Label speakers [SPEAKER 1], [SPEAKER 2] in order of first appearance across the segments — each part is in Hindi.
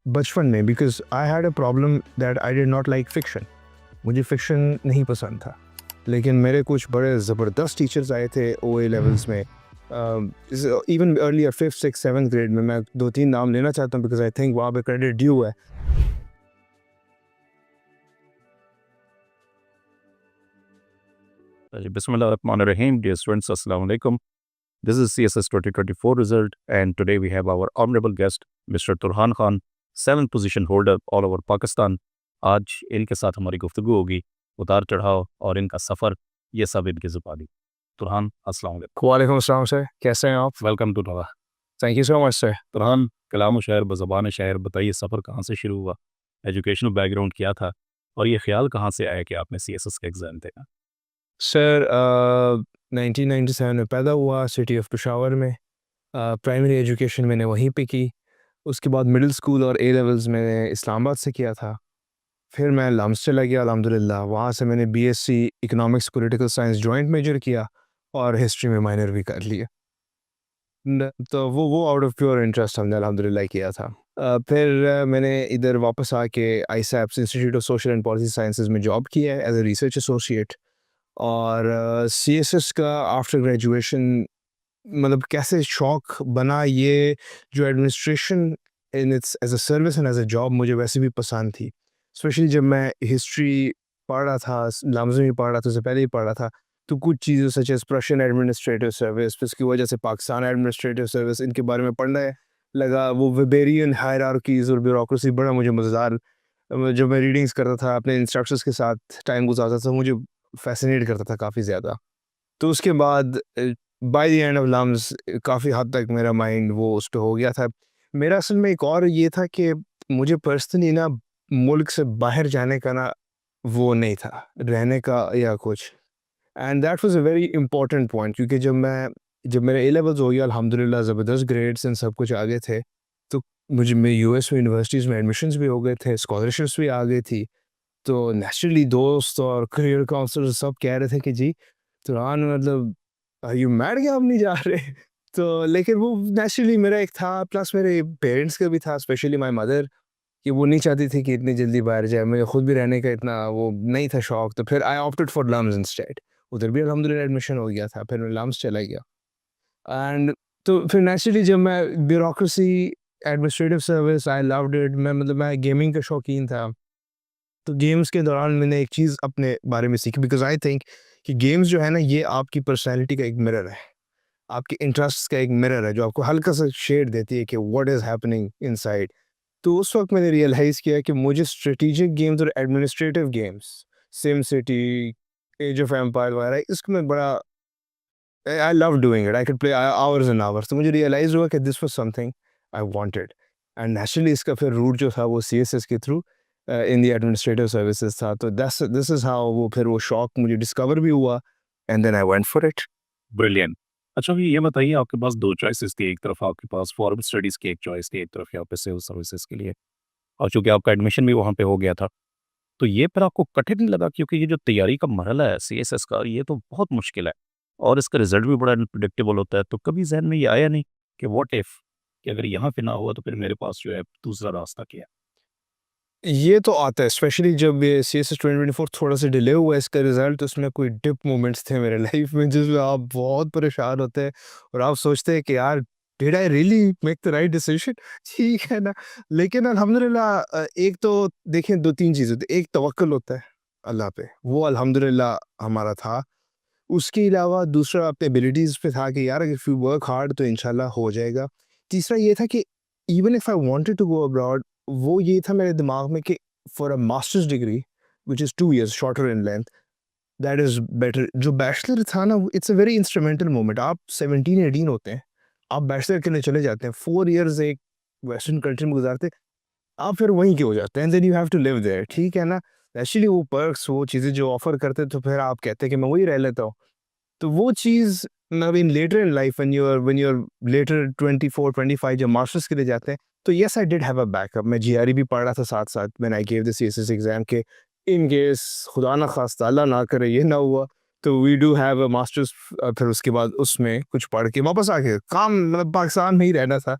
[SPEAKER 1] बचपन में, because I had a problem that I did not like fiction. मुझे फिक्शन नहीं पसंद था, लेकिन मेरे कुछ बड़े ज़बरदस्त टीचर्स आए थे ओ ए लेवल्स में, even earlier 5th 6th 7th grade में। मैं 2-3 नाम लेना चाहता हूँ बिकॉज आई थिंक वहाँ पे क्रेडिट ड्यू है।
[SPEAKER 2] Bismillahirrahmanirrahim. Dear students, Assalamu alaikum. This is CSS 2024 result, and today we have our honorable guest, Mr. Turhan Khan, 7th position holder all over Pakistan. आज इनके साथ हमारी गुफ्तगू होगी, उतार चढ़ाव और इनका सफ़र, ये सब इनकी ज़ुबानी। तुरहान, अस्सलाम वालेकुम।
[SPEAKER 1] वालेकुम अस्सलाम सर, कैसे हैं आप?
[SPEAKER 2] Welcome to Nawa.
[SPEAKER 1] Thank you so much sir.
[SPEAKER 2] Turhan, कलाम शायर बज़बान शायर, बताइए सफ़र कहाँ से शुरू हुआ, एजुकेशनल बैकग्राउंड क्या था, और ये ख्याल कहाँ से आया कि आपने CSS का एग्ज़ाम देना?
[SPEAKER 1] सर 1997 में पैदा हुआ सिटी ऑफ पेशावर में। प्राइमरी एजुकेशन मैंने वहीं पे की। उसके बाद मिडिल स्कूल और ए लेवल्स मैंने इस्लामाबाद से किया था। फिर मैं लम्स चला गया अल्हम्दुलिल्लाह। वहाँ से मैंने BSc economics political science joint major किया और हिस्ट्री में माइनर भी कर लिया। तो वो आउट ऑफ प्योर इंटरेस्ट हमने अल्हम्दुलिल्लाह किया था। फिर मैंने इधर वापस आके ISAPS institute of social and policy sciences में जॉब की है एज ए रिसर्च एसोसिएट। और सीएसएस का आफ्टर ग्रेजुएशन मतलब कैसे शौक बना, ये जो administration in its as a service and as a job मुझे वैसे भी पसंद थी। स्पेशली जब मैं हिस्ट्री पढ़ रहा था, लम्ज़ में पढ़ रहा था, उससे पहले ही पढ़ रहा था, तो कुछ चीज़ें such as Prussian administrative service, फिर इसकी वजह से पाकिस्तान एडमिनिस्ट्रेटिव सर्विस, इनके बारे में पढ़ने लगा। वो वेबेरियन हायरार्कीज़ और ब्यूरोक्रेसी बड़ा मुझे मज़ेदार, जब मैं रीडिंग्स करता था अपने इंस्ट्रक्टर्स के साथ टाइम गुजारता था, मुझे फैसिनेट करता था काफ़ी ज़्यादा। तो उसके बाद by the end of LUMS काफ़ी हद तक मेरा माइंड वो उस पे हो गया था। मेरा असल में एक और ये था कि मुझे पर्सनली ना मुल्क से बाहर जाने का ना वो नहीं था, रहने का या कुछ। And that was a very important point, क्योंकि जब मेरे ए लेवल्स हो गया अल्हम्दुलिल्लाह, ज़बरदस्त ग्रेड्स एंड सब कुछ आ गए थे, तो मुझे मैं यूएस में यूनिवर्सिटीज़ में एडमिशन्स भी हो गए थे, स्कॉलरशिप्स भी आ गई थी। तो नेचुरली दोस्त और करियर काउंसलर सब कह रहे थे कि जी तुरान, मतलब आर यू मैड कि आप नहीं जा रहे? तो लेकिन वो नेचुरली मेरा एक था, प्लस मेरे पेरेंट्स का भी था, स्पेशली माय मदर, कि वो नहीं चाहती थी कि इतनी जल्दी बाहर जाए। मुझे खुद भी रहने का इतना वो नहीं था शौक, तो फिर I opted for LUMS instead. उधर भी अल्हम्दुलिल्लाह एडमिशन हो गया था, फिर मैं लम्स चला गया। एंड तो फिर नेचुरली जब मैं bureaucracy, administrative service, I loved it. मैं मतलब मैं गेमिंग का शौकीन था। तो गेम्स के दौरान मैंने एक चीज़ अपने बारे में सीखी, बिकॉज़ आई थिंक कि गेम्स जो है ना, ये आपकी पर्सनैलिटी का एक मिरर है, आपके इंटरेस्ट का एक मिरर है, जो आपको हल्का सा शेड देती है कि व्हाट इज़ हैपनिंग इनसाइड। तो उस वक़्त मैंने रियलाइज़ किया कि मुझे स्ट्रेटेजिक गेम्स और administrative games, Sim City, Age of Empire वगैरह, इसमें बड़ा I love doing it. I could play hours and hours. तो मुझे रियलाइज़ हुआ कि this was something I wanted. And naturally इसका फिर रूट जो था वो सीएसएस के through in the administrative services था। तो दिस इज़ हाउ वो फिर वो शौक मुझे डिस्कवर भी हुआ, and then I went for it.
[SPEAKER 2] Brilliant. अच्छा, अभी ये बताइए, आपके पास 2 चॉइसेस थी, एक तरफ आपके पास फॉरेन स्टडीज़ की एक चॉइस थी, एक तरफ यहाँ पे सिविल सर्विसेज़ के लिए, और चूँकि आपका एडमिशन भी वहाँ पे हो गया था, तो ये फिर आपको कठिन नहीं लगा? क्योंकि ये जो तैयारी का मरहला है सीएसएस का, ये तो बहुत मुश्किल है और इसका रिज़ल्ट भी बड़ा अनप्रेडिक्टेबल होता है, तो कभी ज़हन में ये आया नहीं कि व्हाट इफ, कि अगर यहाँ पे ना हुआ तो फिर मेरे पास जो है दूसरा रास्ता क्या है?
[SPEAKER 1] ये तो आता है, स्पेशली जब ये सीएसएस 2024 थोड़ा सा डिले हुआ है इसका रिजल्ट, तो उसमें कोई डिप मोमेंट्स थे मेरे लाइफ में जिसमें आप बहुत परेशान होते हैं और आप सोचते हैं कि यार did I really make the right decision? ठीक है ना। लेकिन अल्हम्दुलिल्लाह एक तो देखिए 2-3 चीज़ें होती है। एक तवक्कुल होता है अल्लाह पे, वो अल्हम्दुलिल्लाह हमारा था। उसके अलावा दूसरा अपने एबिलिटीज़ पे था कि यार इफ यू वर्क हार्ड तो इंशाल्लाह हो जाएगा। तीसरा ये था कि even if I wanted to go abroad, वो ये था मेरे दिमाग में कि for a masters degree which is 2 years shorter in length, that is better. जो बैचलर था ना, it's a very instrumental moment. आप 17-18 होते हैं, आप बैचलर के लिए चले जाते हैं, 4 इयर्स एक वेस्टर्न कंट्री में गुजारते हैं, आप फिर वहीं के हो जाते हैं, then you have to live there, ठीक है ना। एक्चुअली वो पर्क्स, वो चीज़ें जो ऑफर करते हैं, तो फिर आप कहते हैं कि मैं वहीं रह लेता हूँ। तो वो चीज़ I later in life when you are later 24-25 जब मास्टर्स के लिए जाते हैं, तो yes I did have a backup. मैं जीआरई भी पढ़ रहा था साथ-साथ when I give the CSS exam, के इन केस खुदा ना खास्ता अल्लाह ना करे ये ना हुआ, तो we do have a masters. फिर उसके बाद उसमें कुछ पढ़ के वापस आके काम, मतलब पाकिस्तान में ही रहना था,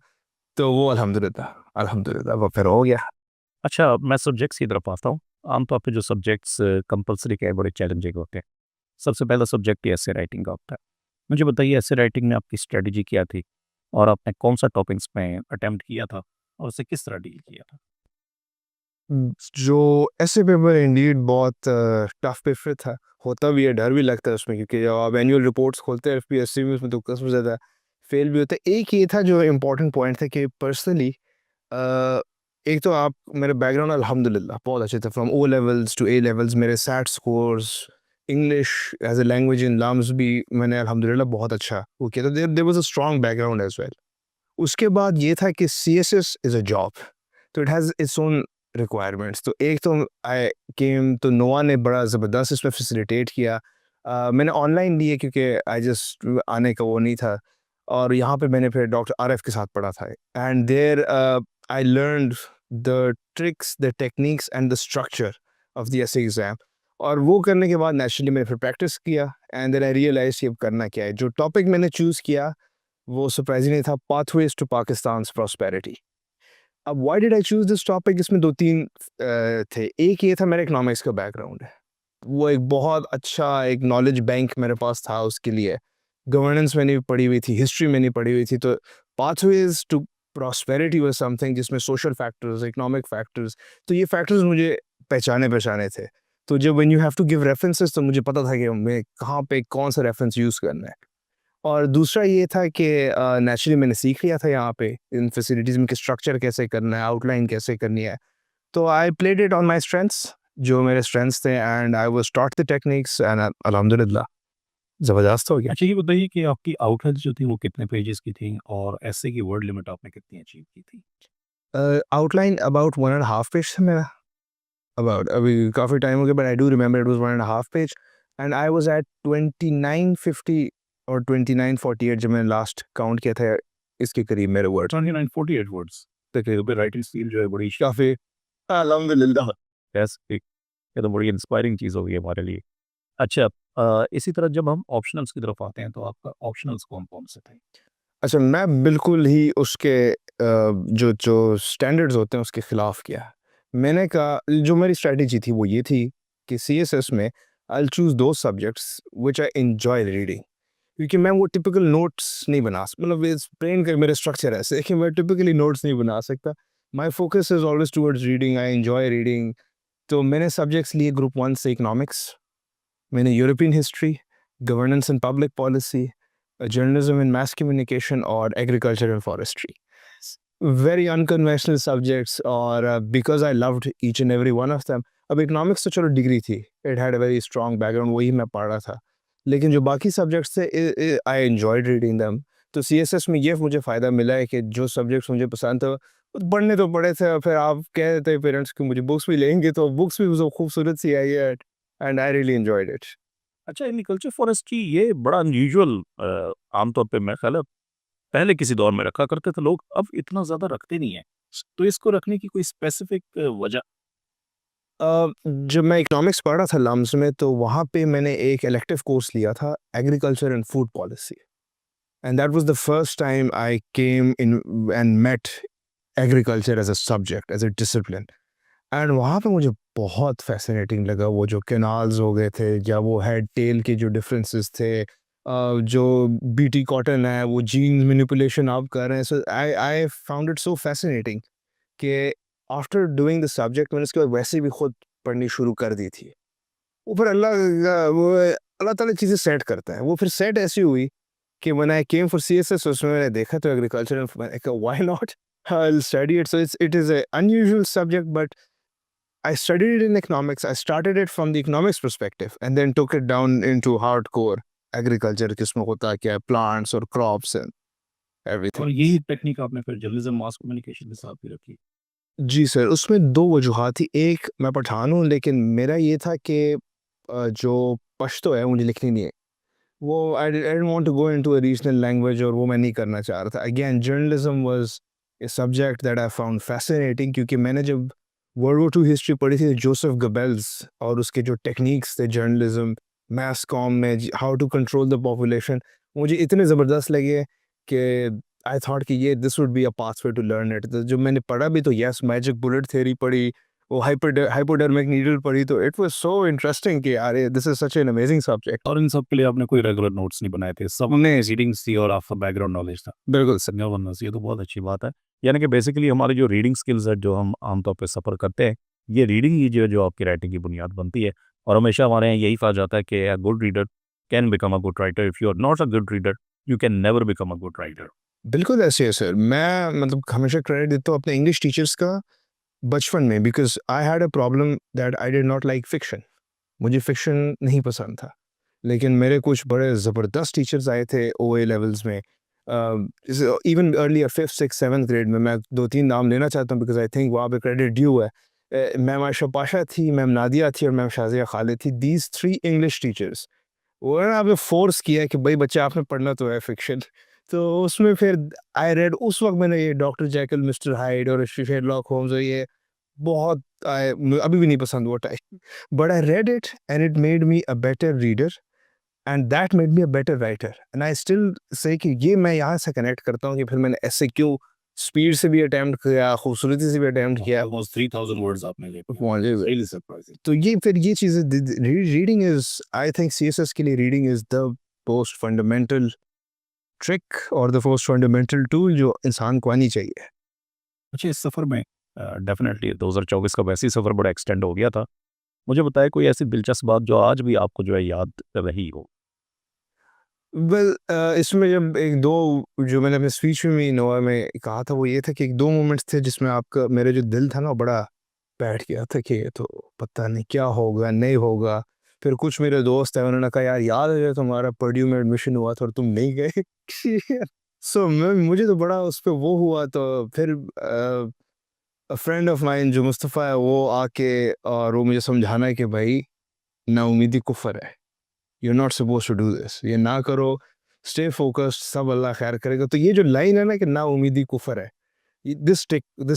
[SPEAKER 1] तो वो अल्हम्दुलिल्लाह। अल्हम्दुलिल्लाह वो फिर हो गया।
[SPEAKER 2] अच्छा, मैं सब्जेक्ट्स की तरफ आता हूँ। आमतौर पे जो सब्जेक्ट्स कंपल्सरी के बड़े चैलेंजिंग होते हैं। सबसे पहला सब्जेक्ट ही एसे राइटिंग का होता है। मुझे बताइए एसे राइटिंग में आपकी स्ट्रैटेजी क्या थी? और आपने कौन-सा टॉपिक्स में अटेम्प्ट किया था और उसे किस तरह डील किया था?
[SPEAKER 1] जो ऐसे पेपर इंडीड बहुत टफ पेपर था, होता भी है, डर भी लगता है उसमें, क्योंकि जब आप एनुअल रिपोर्ट्स खोलते हैं एफपीएससी में, उसमें तो कसम ज़्यादा फेल भी होता है। एक ये था जो इम्पोर्टेंट पॉइंट था कि पर्सनली एक तो आप मेरा बैकग्राउंड अल्हम्दुलिल्लाह बहुत अच्छे थे, from O levels to A levels मेरे SAT scores, English as a language in LUMS भी मैंने अल्हम्दुलिल्लाह बहुत अच्छा वो किया, तो there there was a strong background as well. उसके बाद ये था कि सीएसएस इज़ अ जॉब, तो it has its own requirements. तो एक तो आई केम तो नोआ ने बड़ा ज़बरदस्त इसमें फैसिलिटेट किया। मैंने ऑनलाइन लिए क्योंकि आई जस्ट आने का वो नहीं था, और यहाँ पे मैंने फिर डॉक्टर आरिफ के साथ पढ़ा था, and there I learned the tricks, the techniques and the structure of the SA exam. और वो करने के बाद नेचुरली मैंने फिर प्रैक्टिस किया, एंड देन आई रियलाइज़ कि अब करना क्या है। जो टॉपिक मैंने चूज़ किया वो सरप्राइजिंगली था पाथवेज टू पाकिस्तान्स प्रॉस्पेरिटी। अब why did I choose this topic, इसमें 2-3 थे। एक ये था मेरा इकोनॉमिक्स का बैकग्राउंड है। वो एक बहुत अच्छा एक नॉलेज बैंक मेरे पास था उसके लिए। गवर्नेंस मैंने भी पढ़ी हुई थी, हिस्ट्री मैंने पढ़ी हुई थी, तो pathways to prosperity was something जिसमें सोशल फैक्टर्स, इकोनॉमिक फैक्टर्स, तो ये फैक्टर्स मुझे पहचाने-पहचाने थे। तो जब when you have to give references, तो मुझे पता था कि मैं कहाँ पे कौन-सा रेफरेंस यूज़ करना है। और दूसरा ये था कि नेचुरली मैंने सीख लिया था यहाँ पे इन फैसिलिटीज़ में कि स्ट्रक्चर कैसे करना है, आउटलाइन कैसे करनी है। तो I played it on my strengths, जो मेरे स्ट्रेंथ्स थे, and I was taught the techniques, and अल्हम्दुलिल्लाह ज़बरदस्त हो गया।
[SPEAKER 2] अच्छा, ये बताइए कि आपकी आउटलाइन्स जो थी वो कितने पेजेज़ की थी और एसे की वर्ड लिमिट आपने कितनी अचीव की थी?
[SPEAKER 1] Outline about 1 and a half page था मेरा, अबाउट अभी काफ़ी टाइम हो गया, but I do remember it was 1 and a half page, and I was at 2950 और 2948 जब मैंने लास्ट काउंट किया था, इसके करीब मेरे वर्ड्स
[SPEAKER 2] 2948 वर्ड्स तक राइटिंग स्किल जो है बड़ी
[SPEAKER 1] काफ़ी अल्हम्दुलिल्लाह।
[SPEAKER 2] बेस्ट थी। ये तो बड़ी इंस्पायरिंग चीज़ हो गई हमारे लिए। अच्छा, इसी तरह जब हम ऑप्शनल्स की तरफ आते हैं तो आपका ऑप्शनल्स कौन-कौन से थे?
[SPEAKER 1] अच्छा, मैं बिल्कुल ही उसके जो जो स्टैंडर्ड्स होते हैं उसके खिलाफ किया। मैंने कहा, जो मेरी स्ट्रैटेजी थी वो ये थी कि सीएसएस में I will choose those subjects which I enjoy reading, क्योंकि मैं वो टिपिकल नोट्स नहीं बना मतलब इस ब्रेन का मेरा स्ट्रक्चर ऐसे है कि मैं टिपिकली नोट्स नहीं बना सकता। My focus is always towards reading, I enjoy reading. तो मैंने सब्जेक्ट्स लिए ग्रुप 1 से इकोनॉमिक्स, मैंने European history, governance and public policy, journalism and mass communication और agriculture and forestry. Very unconventional subjects, और because I loved each and every one of them. अब इकोनॉमिक्स तो चलो डिग्री थी, it had a very strong background, वही मैं पढ़ रहा था। लेकिन जो बाकी सब्जेक्ट्स थे, आई एन्जॉयड रीडिंग देम। तो सीएसएस में ये मुझे फ़ायदा मिला है कि जो सब्जेक्ट्स मुझे पसंद थे, वो पढ़ने तो पड़े थे, और फिर आप कह देते हैं पेरेंट्स कि मुझे बुक्स भी लेंगे, तो बुक्स भी वो खूबसूरत सी आई है, and I really enjoyed it.
[SPEAKER 2] अच्छा, एग्रीकल्चर फॉरेस्ट्री ये बड़ा अनयूजुअल आमतौर पे मेरा ख़्याल है पहले किसी दौर में रखा करते थे लोग, अब इतना ज़्यादा रखते नहीं हैं। तो इसको रखने की कोई स्पेसिफिक वजह?
[SPEAKER 1] जब मैं इकोनॉमिक्स पढ़ रहा था लम्स में, तो वहाँ पे मैंने एक इलेक्टिव कोर्स लिया था, agriculture and food policy, and that was the first time I came in and met agriculture as a subject, as a discipline. And वहाँ पे मुझे बहुत फ़ैसिनेटिंग लगा, वो जो कैनाल्स हो गए थे, या वो हेड टेल के जो डिफरेंसेस थे, जो बीटी कॉटन है, वो जीन्स मैनिपुलेशन आप कर रहे हैं, so I I found it so fascinating कि आफ्टर डूइंग द सब्जेक्ट मैंने उसके बाद वैसे भी खुद पढ़नी शुरू कर दी थी। ऊपर अल्लाह ताला चीज़ें सेट करता है। वो फिर सेट ऐसी हुई कि when I came for CSS, उसमें मैंने देखा तो एग्रीकल्चर, मैंने कहा why not, I will study it. So it is a unusual subject, but I studied it in economics. I started it from the economics perspective and then took it down into hardcore agriculture, किसमें होता क्या है, plants और crops and everything.
[SPEAKER 2] और यही टेक्निक आपने फिर जर्नलिज्म मास कम्युनिकेशन के साथ भी रखी?
[SPEAKER 1] जी सर, उसमें 2 वजूहात थी। एक, मैं पठान हूँ, लेकिन मेरा ये था कि जो पश्तो है मुझे लिखनी नहीं है। वो I didn't want to go into a regional language, और वो मैं नहीं करना चाह रहा था। Again journalism was a subject that I found fascinating, क्योंकि मैंने जब वर्ल्ड वॉर 2 हिस्ट्री पढ़ी थी, जोसेफ गोबेल्स और उसके जो टेक्निक्स थे जर्नलिज्म, मास कॉम में, how to control the population, मुझे इतने ज़बरदस्त लगे कि आई थॉट कि ये this would be a pathway to learn it. तो जब मैंने पढ़ा भी तो यस मैजिक बुलेट थ्योरी पढ़ी, वो हाइपोडर्मिक नीडल पढ़ी, तो इट वाज सो इंटरेस्टिंग कि यार this is such an amazing subject.
[SPEAKER 2] और इन सब के लिए आपने कोई रेगुलर नोट्स नहीं बनाए थे, सब
[SPEAKER 1] नहीं
[SPEAKER 2] रीडिंग्स थी और आपका बैकग्राउंड नॉलेज था।
[SPEAKER 1] बिल्कुल सर।
[SPEAKER 2] गवर्नेंस, ये तो बहुत अच्छी बात है। यानी कि बेसिकली हमारी जो रीडिंग स्किल्स है, जो हम आमतौर पे सफ़र करते हैं, ये रीडिंग ही जो जो आपकी राइटिंग की बुनियाद बनती है। और हमेशा हमारे यहाँ यही कहा जाता है कि a good reader can become a good writer, if you are not a good reader, you can never become a good writer.
[SPEAKER 1] बिल्कुल ऐसे है सर। मैं मतलब हमेशा क्रेडिट देता हूँ अपने इंग्लिश टीचर्स का बचपन में, because I had a problem that I did not like fiction. मुझे फिक्शन नहीं पसंद था। लेकिन मेरे कुछ बड़े ज़बरदस्त टीचर्स आए थे ओए लेवल्स में। Even earlier 5th, 6th, 7th grade में मैं 2-3 नाम लेना चाहता हूँ बिकॉज़ आई थिंक वहाँ पे क्रेडिट ड्यू है। मैम आयशा पाशा थी, मैम नादिया थी और मैम शाज़िया खालिद थी। दीज़ 3 इंग्लिश टीचर्स, उन्होंने हमें फ़ोर्स किया कि भई बच्चा आपने पढ़ना तो है फ़िक्शन। तो उसमें फिर आई रेड, उस वक़्त मैंने ये डॉक्टर जेkyll मिस्टर हाइड और शेरलॉक होम्स और ये बहुत अभी भी नहीं पसंद वो type. But I read it and it made me a better reader and that made me a better writer and I still say कि ये मैं यहाँ से कनेक्ट करता हूँ कि फिर मैंने ऐसे क्यों स्पीड से भी अटेम्प्ट किया, खूबसूरती से भी अटेम्प्ट किया।
[SPEAKER 2] ऑलमोस्ट 3000 वर्ड्स आपने लिखे हैं।
[SPEAKER 1] पहुँचे हुए।
[SPEAKER 2] Really surprising.
[SPEAKER 1] तो ये फिर ये चीज़ें reading is, I think CSS के लिए reading is the most fundamental trick और द मोस्ट फंडामेंटल टूल जो इंसान को आनी चाहिए।
[SPEAKER 2] अच्छा, इस सफ़र में डेफ़िनेटली 2024 का वैसे ही सफ़र बड़ा एक्सटेंड हो गया था। मुझे बताएँ कोई ऐसी दिलचस्प बात जो आज भी आपको जो है याद रही हो?
[SPEAKER 1] वेल इसमें जब 1-2 जो मैंने अपने स्पीच में भी नोआ में कहा था वो ये था कि 1-2 मोमेंट्स थे जिसमें आपका मेरा जो दिल था ना वो बड़ा बैठ गया था कि ये तो पता नहीं क्या होगा, नहीं होगा। फिर कुछ मेरे दोस्त हैं उन्होंने कहा यार याद है जब तुम्हारा पर्ड्यू में एडमिशन हुआ था और तुम नहीं गए? सो मैं मुझे तो बड़ा उस पे वो हुआ, तो फिर फ्रेंड ऑफ माइन जो मुस्तफ़ा है वो आके और वो मुझे समझाना है कि भाई नाउमीदी कुफ़र है। You are not supposed to do this, ये ना करो, स्टे फोकस्ड, सब अल्लाह खैर करेगा। तो ये जो लाइन है ना कि नाउमीदी कुफ़र है, दिस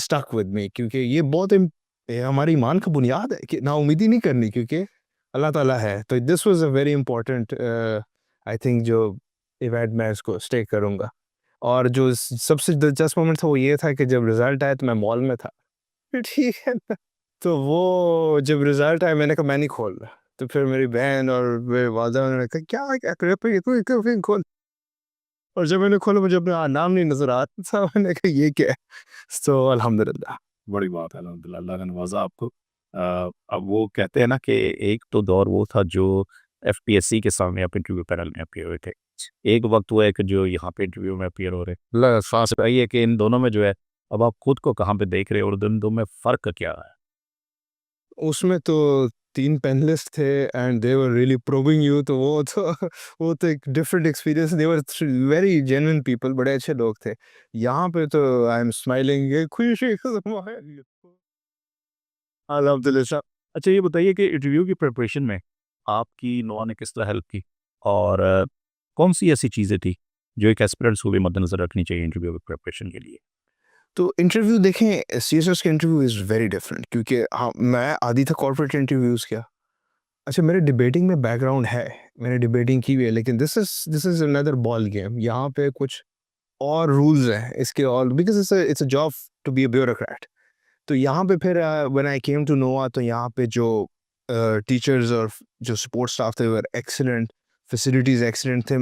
[SPEAKER 1] स्टक विद मी क्योंकि ये बहुत ये हमारी ईमान का बुनियाद है कि नाउमीदी नहीं करनी क्योंकि अल्लाह ताला है। तो this was a very important I think जो इवेंट मैं इसको स्टे करूँगा। और जो सबसे दिलचस्प मोमेंट था वो ये था कि जब रिज़ल्ट आया तो मैं मॉल में था। ठीक है ना? तो वो जब रिज़ल्ट आया मैंने कहा मैं नहीं खोल रहा। तो फिर मेरी बहन और मेरे वालदा उन्होंने कहा क्या क्या कर रहे हो? तू खोल। और जब मैंने खोला मुझे अपना नाम नहीं नज़र आ रहा था। मैंने कहा ये क्या है? सो अल्हम्दुलिल्लाह।
[SPEAKER 2] बड़ी बात है, अल्हम्दुलिल्लाह, अल्लाह ने नवाज़ा आपको। अब वो कहते हैं ना कि एक तो दौर वो था जो एफपीएससी के सामने आप इंटरव्यू पैनल में अपीयर हुए थे। एक वक़्त वो है कि जो यहाँ पे इंटरव्यू में अपीयर हो रहे हैं। अल्लाह ख़ास बताइए है कि इन दोनों में जो है, अब आप खुद को कहाँ पे देख रहे हो और इन 2 में फ़र्क क्या है?
[SPEAKER 1] उसमें तो 3 पैनलिस्ट थे and they were really probing you, तो वो तो वो तो एक different experience. They were very genuine people, बड़े अच्छे लोग थे। यहाँ पे तो आई एम स्माइलिंग ये खुशी
[SPEAKER 2] अल्हम्दुलिल्लाह। अच्छा, ये बताइए कि इंटरव्यू की प्रिपरेशन में आपकी नोआ ने किस तरह हेल्प की? और कौन-सी ऐसी चीज़ें थी जो एक एस्पिरेंट्स को भी मद्देनज़र रखनी चाहिए इंटरव्यू की प्रिपरेशन के लिए?
[SPEAKER 1] तो इंटरव्यू देखें, सीएसएस का इंटरव्यू इज़ वेरी डिफरेंट क्योंकि हाँ, मैं आदी था कॉर्पोरेट इंटरव्यूज़ का। अच्छा मेरे डिबेटिंग में बैकग्राउंड है, मैंने डिबेटिंग की हुई है, लेकिन this is another ball game. यहाँ पे कुछ और रूल्स हैं इसके, और because it's a job to be a bureaucrat. तो यहाँ पे फिर व्हेन आई केम टू नोआ तो यहाँ पे जो टीचर्स और जो सपोर्ट स्टाफ थे वर एक्सीलेंट, फैसिलिटीज़ एक्सीलेंट थे।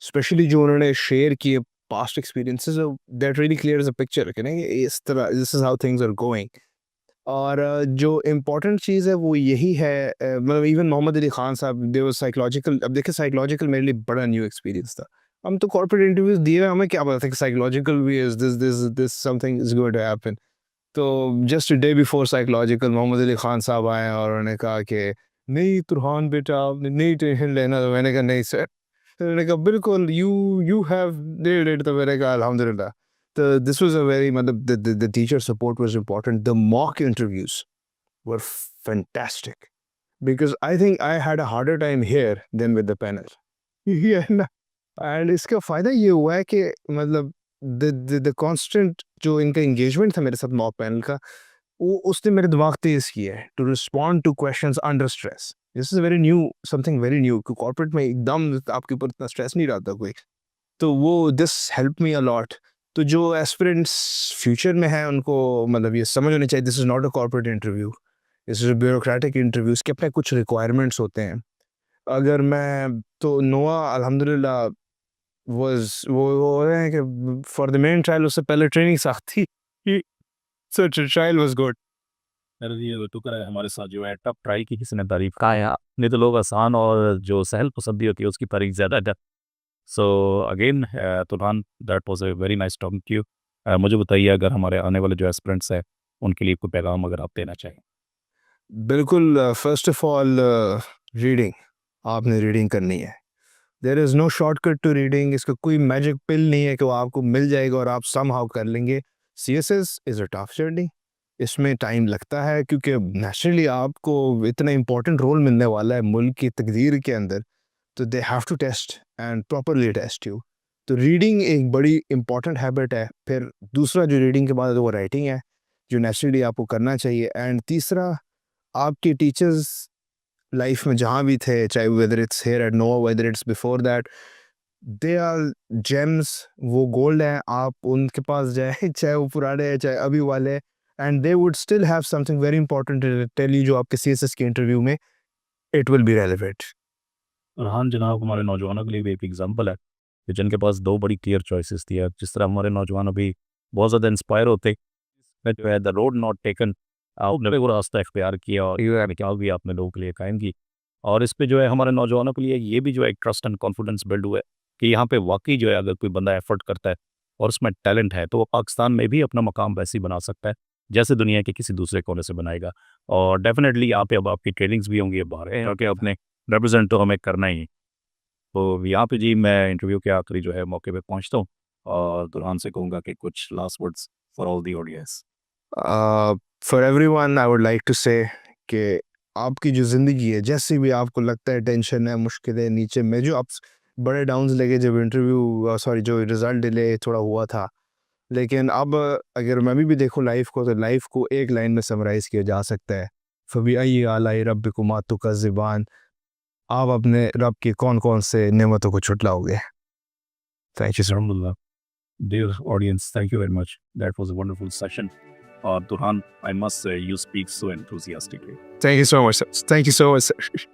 [SPEAKER 1] स्पेशली जो उन्होंने शेयर किए past experiences, that really clears a picture कि नहीं इस तरह this is how things are going. और जो इम्पोर्टेंट चीज़ है वो यही है, मतलब इवन मोहम्मद अली खान साहब दे वाज साइकोलॉजिकल। अब देखिए साइकोलॉजिकल मेरे लिए बड़ा न्यू एक्सपीरियंस था। हम तो कॉर्पोरेट इंटरव्यूज़ दिए हुए, हमें क्या पता था कि साइकोलॉजिकल भी is this something is going to happen. तो just day before psychological Mohammad Ali Khan Sahab आए और उन्होंने कहा कि नहीं तुरहान बेटा आपने नहीं टेंशन लेना। तो मैंने कहा नहीं सर। तो उन्होंने कहा बिल्कुल you you have did it. तो मैंने कहा अल्हम्दुलिल्लाह। तो दिस वाज अ वेरी मतलब the teacher support was important. The mock interviews were fantastic because I think I had a harder time here than with the panel. ये है ना। एंड इसका फ़ायदा ये हुआ है कि मतलब द कांस्टेंट जो इनका एंगेजमेंट था मेरे साथ मॉक पैनल का, वो उसने मेरे दिमाग तेज़ किया है to respond to questions under stress. This is very new, something very new कि कॉर्पोरेट में एकदम आपके ऊपर इतना स्ट्रेस नहीं रहता कोई। तो वो this help me a lot. तो जो एस्पिरेंट्स फ्यूचर में हैं उनको मतलब ये समझ होनी चाहिए, this is not a corporate interview, this is a bureaucratic interview, इसके अपने कुछ रिक्वायरमेंट्स होते हैं। अगर मैं तो नोआ अल्हम्दुलिल्लाह वाज़ वो है कि फॉर द मेन ट्रायल उससे पहले ट्रेनिंग साथ थी कि सो ट्रायल वाज़ गुड।
[SPEAKER 2] अरे ये टुकर है हमारे साथ जो है टफ ट्राई की किसी ने तारीफ कहा है नहीं तो लोग आसान और जो सहल पसंदी होती है उसकी तारीफ ज़्यादा है। So again Turhan that was a very nice talking to you. मुझे बताइए अगर हमारे आने वाले जो एस्पिरेंट्स हैं उनके लिए कोई पैगाम अगर आप देना चाहें।
[SPEAKER 1] बिल्कुल, फर्स्ट ऑफ ऑल रीडिंग, आपने रीडिंग करनी है। There is no shortcut to reading, इसका कोई मैजिक पिल नहीं है कि वो आपको मिल जाएगा और आप समहाउ कर लेंगे। CSS is a tough journey, इसमें टाइम लगता है क्योंकि नेचुरली आपको इतना इम्पोर्टेंट रोल मिलने वाला है मुल्क की तकदीर के अंदर, तो they have to test and properly test you. तो रीडिंग एक बड़ी इम्पॉर्टेंट हैबिट है। फिर दूसरा जो रीडिंग के बाद है वो राइटिंग है, जो नेचुरली आपको करना चाहिए। एंड तीसरा, आपके टीचर्स लाइफ में जहाँ भी थे, चाहे whether it's here at Nova, whether it's before that, they are gems, वो गोल्ड हैं। आप उनके पास जाए चाहे वो पुराने हैं चाहे अभी वाले, and they would still have something very important to tell you, जो आपके सीएसएस के इंटरव्यू में it will be relevant.
[SPEAKER 2] Farhan जनाब हमारे नौजवानों के लिए भी एक एग्जांपल है कि जिनके पास दो बड़ी क्लियर चॉइसेस थी। अब जिस तरह हमारे नौजवान अभी बहुत ज़्यादा इंस्पायर होते हैं जो है द रोड नॉट टेकन, आपने वो रास्ता इख्तियार किया और ये निकाल भी आपने लोगों के लिए कायम की। और इस पे जो है हमारे नौजवानों के लिए ये भी जो है एक ट्रस्ट एंड कॉन्फिडेंस बिल्ड हुआ है कि यहाँ पे वाकई जो है अगर कोई बंदा एफर्ट करता है और उसमें टैलेंट है तो वो पाकिस्तान में भी अपना मकाम वैसे ही बना सकता है जैसे दुनिया के किसी दूसरे कोने से बनाएगा। और डेफिनेटली यहाँ पे अब आपकी ट्रेनिंग्स भी होंगी बाहर क्योंकि अपने रिप्रेजेंट तो हमें करना ही है। तो यहाँ पे जी मैं इंटरव्यू के आखिरी जो है मौके पे पहुँचता हूँ और दुल्हन से कहूँगा कि कुछ last words for all the audience.
[SPEAKER 1] For everyone I would like to say कि आपकी जो ज़िंदगी है, जैसे भी आपको लगता है टेंशन है, मुश्किल है, नीचे में जो आप बड़े डाउन्स लगे जब इंटरव्यू सॉरी जो रिज़ल्ट डिले थोड़ा हुआ था, लेकिन अब अगर मैं भी देखूँ लाइफ को, तो लाइफ को एक लाइन में समराइज़ किया जा सकता है, फ़बिअय्यि आलाइ रब्बिकुमा तुकज़्ज़िबान, आप अपने रब की कौन-कौन से नेमतों को छुटलाओगे। Thank you sir.
[SPEAKER 2] Alhamdulillah. Dear audience, thank you very much. That was a wonderful session. Durhan, I must say, you speak so enthusiastically.
[SPEAKER 1] Thank you so much, sir. Thank you so much, sir.